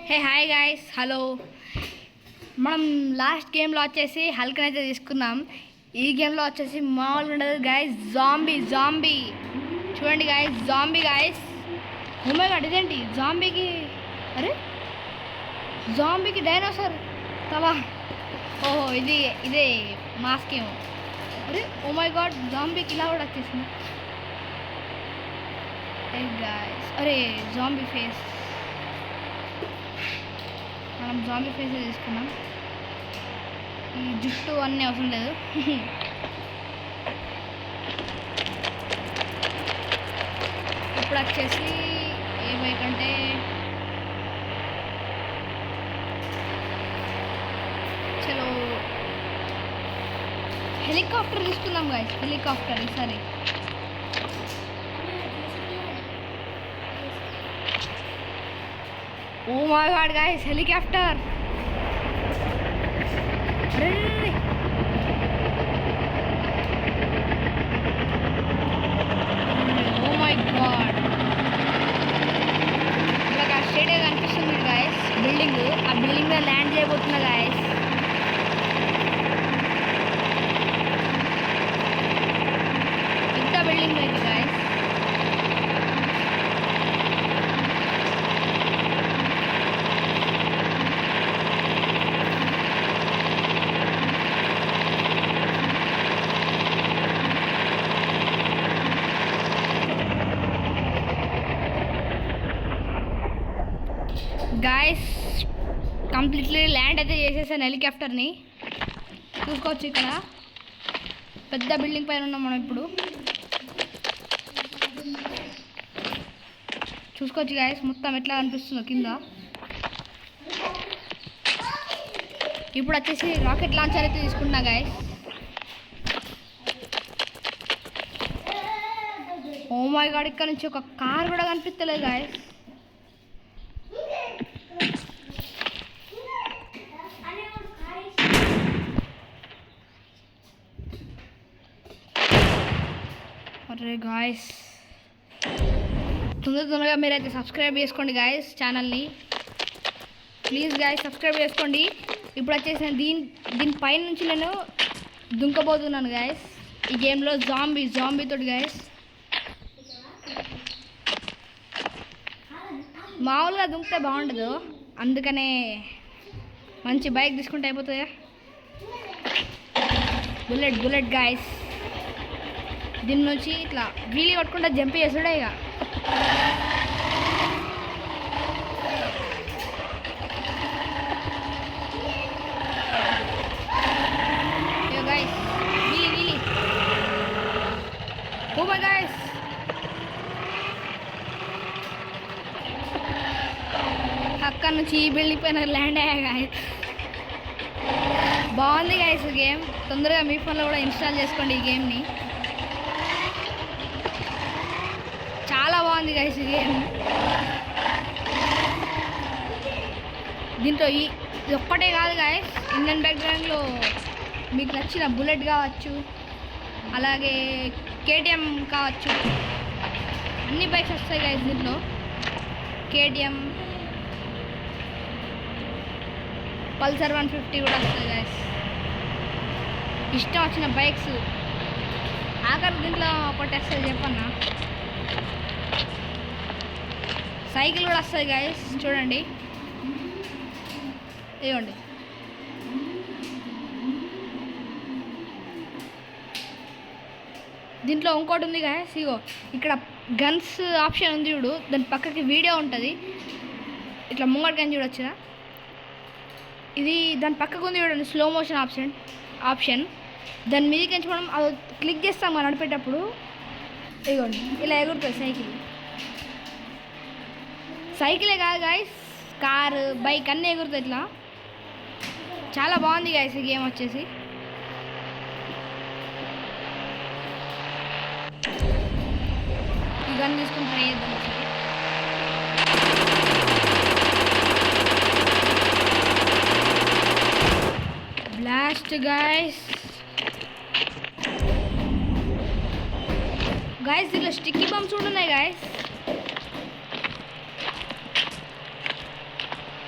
Hey hi guys, hello. మనం last గేమ్లో వచ్చేసి హల్క్ని అయితే తీసుకున్నాం. ఈ గేమ్లో వచ్చేసి మామూలుగా ఉండదు గైస్. జాంబీ చూడండి guys, zombie guys. Oh my God, ఇదేంటి జాంబీకి? అరే, జాంబీకి డైనోసార్ తల. ఓహో, ఇదే మాస్క్ ఏమో. అరే ఓ మై గాడ్, జాంబీకి ఇలా కూడా వచ్చేసింది. గైస్, అరే జాంబీ ఫేస్. మనం జాంబీ ఫేస్ తీసుకున్నాం. ఈ జుట్టు అన్నీ అవసరం లేదు. ఇప్పుడు వచ్చేసి ఏ బైక్ అంటే చలో హెలికాప్టర్ తీసుకుందాం గాయస్. హెలికాప్టర్ ఈసారి. Oh my God guys, helicopter. Oh my God, ఇలాగ స్టేడియం కనిపిస్తుంది గాయ్స్. బిల్డింగ్, ఆ బిల్డింగ్ లో ల్యాండ్ చేయబోతున్నా గాయ్స్. పెద్ద బిల్డింగ్ అయితే గాయ్స్. గాయస్, కంప్లీట్లీ ల్యాండ్ అయితే చేసేసాను హెలికాప్టర్ని. చూసుకోవచ్చు, ఇక్కడ పెద్ద బిల్డింగ్ పైన ఉన్నాం మనం ఇప్పుడు. చూసుకోవచ్చు గాయస్, మొత్తం ఎట్లా అనిపిస్తుందో కింద. ఇప్పుడు వచ్చేసి రాకెట్ లాంచర్ అయితే తీసుకుంటున్నా గాయస్. ఓ మై గాడ్, ఇక్కడ నుంచి ఒక కార్ కూడా కనిపిస్తలేదు గాయస్. అరే గాయస్, తొందరగా మీరైతే సబ్స్క్రైబ్ చేసుకోండి గాయస్ ఛానల్ని. ప్లీజ్ గాయస్, సబ్స్క్రైబ్ చేసుకోండి. ఇప్పుడు వచ్చేసి దీనిపైన నుంచి నేను దుంకబోతున్నాను గాయస్ ఈ గేమ్లో. జాంబీతోటి గాయస్. మామూలుగా దుంకితే బాగుండదు, అందుకనే మంచి బైక్ తీసుకుంటే అయిపోతుందా. Bullet guys. దీని నుంచి ఇట్లా వీలీ కొట్టుకుంటా జంప్ చేసుడే ఇక. Guys, wheelie. Oh my guys, అక్కడ నుంచి ఈ బిల్డింగ్ పైన ల్యాండ్ అయ్యా గాయస్. బాగుంది గాయస్ గేమ్. తొందరగా మీ ఫోన్లో కూడా ఇన్స్టాల్ చేసుకోండి ఈ గేమ్ని. చాలా బాగుంది గాయస్ ఈ గేమ్. దీంట్లో ఇది ఒక్కటే కాదు గాయస్, ఇండియన్ బ్యాక్గ్రౌండ్లో మీకు నచ్చిన బుల్లెట్ కావచ్చు, అలాగే కేటీఎం కావచ్చు, అన్ని బైక్స్ వస్తాయి గాయస్ దీంట్లో. కేటీఎం, పల్సర్ 150 కూడా వస్తుంది గాయస్. ఇష్టం వచ్చిన బైక్స్. ఆఖరి దీంట్లో ఒకటి వస్తుంది చెప్పన్నా, సైకిల్ కూడా వస్తుంది గాయస్. చూడండి, ఇవ్వండి. దీంట్లో ఇంకోటి ఉంది గాయస్, ఇగో ఇక్కడ గన్స్ ఆప్షన్ ఉంది చూడు, దాని పక్కకి వీడియో ఉంటుంది. ఇట్లా ముంగటి గన్ చూడొచ్చుగా, ఇది దాని పక్కకు ఉంది చూడండి, స్లో మోషన్ ఆప్షన్. దాని మీదకి నుంచి మనం అది క్లిక్ చేస్తాం మనం నడిపేటప్పుడు. ఇగోండి, ఇలా ఎగురుతుంది సైకిలే కాదు గాయస్, కారు, బైక్ అన్నీ ఎగురుతాయి ఇట్లా. చాలా బాగుంది గాయస్ ఈ గేమ్ వచ్చేసి. ఈ గన్ తీసుకుని ట్రై చేద్దాం ఒకసారి. Blast guys. ఇట్లా స్టిక్కీ బంప్స్ కూడా ఉన్నాయి గాయస్.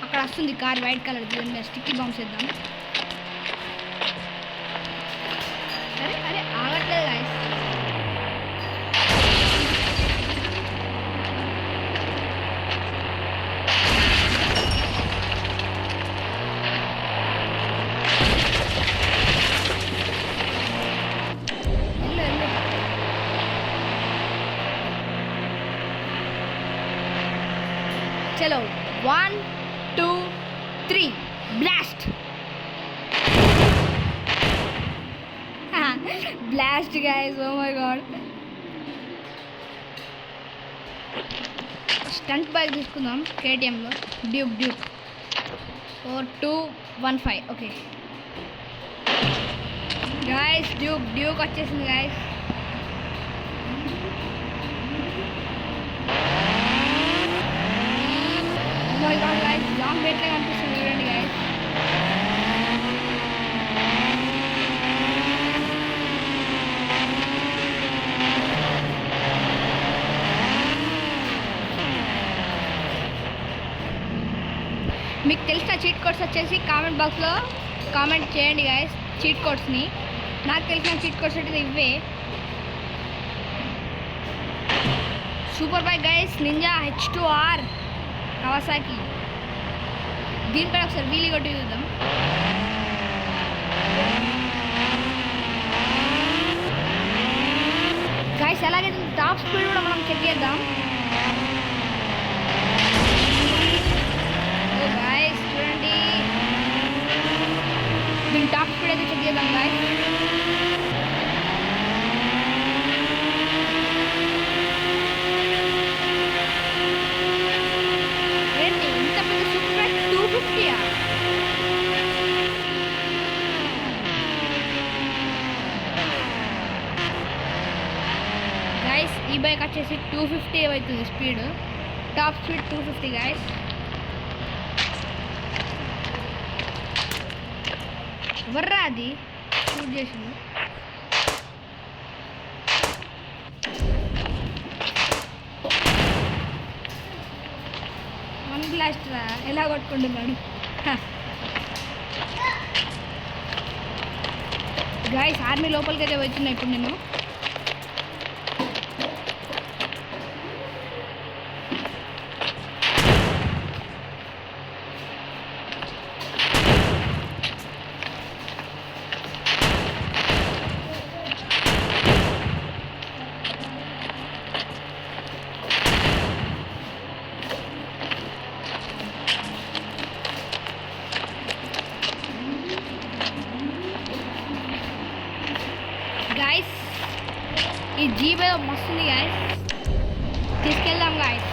అక్కడ మస్తు ఉంది కార్ వైట్ కలర్. దీని స్టిక్కీ బాంబ్స్ వేద్దాం. అరే అరే ఆగట్లేదు గాయస్. చలో 1 2 3 blast. Blast guys. Oh my God. Stunt bike తీసుకుందాం కేటీఎంలో. డ్యూక్ 4215. ఓకే గైస్, డ్యూక్ వచ్చేసింది గైస్. లాంగ్ వెయిట్లో కనిపిస్తుంది చూడండి గైస్. మీకు తెలిసిన చీట్ కోడ్స్ వచ్చేసి కామెంట్ బాక్స్లో కామెంట్ చేయండి గైస్. చీట్ కోడ్స్ని నాకు తెలిసిన చీట్ కోడ్స్ అంటే ఇవే. Super bike guys, ninja H2R Kawasaki. దీనిపైన ఒకసారి వీలు కొట్టి చూద్దాం. గైస్ అలాగే టాప్ స్పీడ్ కూడా మనం చెక్ చేద్దాం. గైస్ చూడండి, దీని టాప్ స్పీడ్ అయితే చెక్ చేద్దాం గైస్. గైస్ ఈ బైక్ వచ్చేసి 250 అవుతుంది స్పీడ్. Top speed 250 guys. ఎవర్రా అది షూట్ చేసింది? వన్ బ్లాస్ట్ రా, ఎలా కొట్టుకుంటున్నాడు. గైస్ ఆర్మీ లోపలికి అయితే వచ్చినా ఇప్పుడు నేను. గాయస్ ఈ జీప్ ఏదో మస్తుంది గాయస్, తీసుకెళ్దాం గాయస్.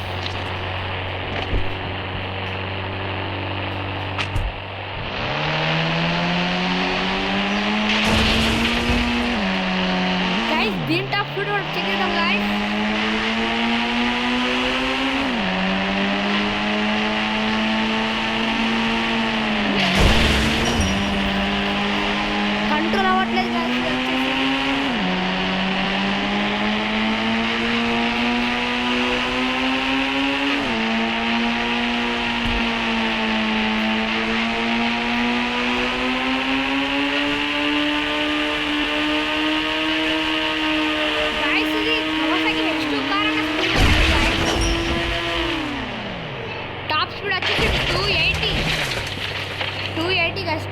గాయస్ దీని టాప్ స్పీడ్ కూడా చెక్ చేద్దాం గాయస్. కంట్రోల్ అవ్వట్లేదు గాయస్.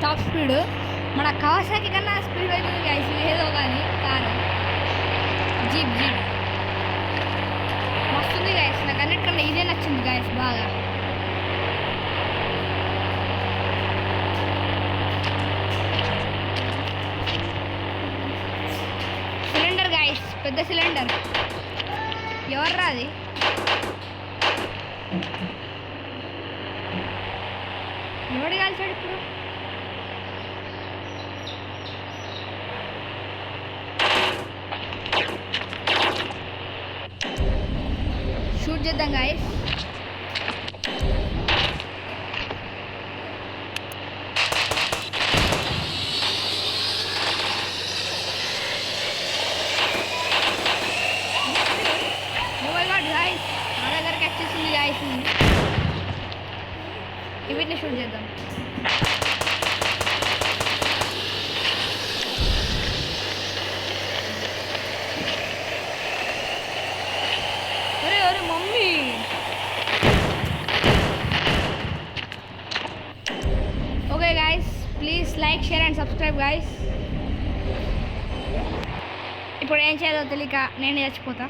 టాప్ స్పీడ్ మన కవాసాకి కన్నా స్పీడ్ అవుతుంది గైస్. ఏదో కానీ కారు జీప్ మస్తుంది గైస్. నాకు అన్నిటికన్నా ఇదే నచ్చింది గైస్ బాగా. సిలిండర్ గైస్, పెద్ద సిలిండర్. ఎవర్రా అది? ఎవడు కాల్చాడు ఇప్పుడు? షూట్ చేద్దాం guys. Oh my God guys, నా దగ్గరికి వచ్చేసింది గాయస్. వీటిని షూట్ చేద్దాం. అరే అరే mummy, okay guys, please like, share and subscribe guys. ఇప్పుడు ఏం చేయాలో తెలియక నేను చచ్చిపోతా.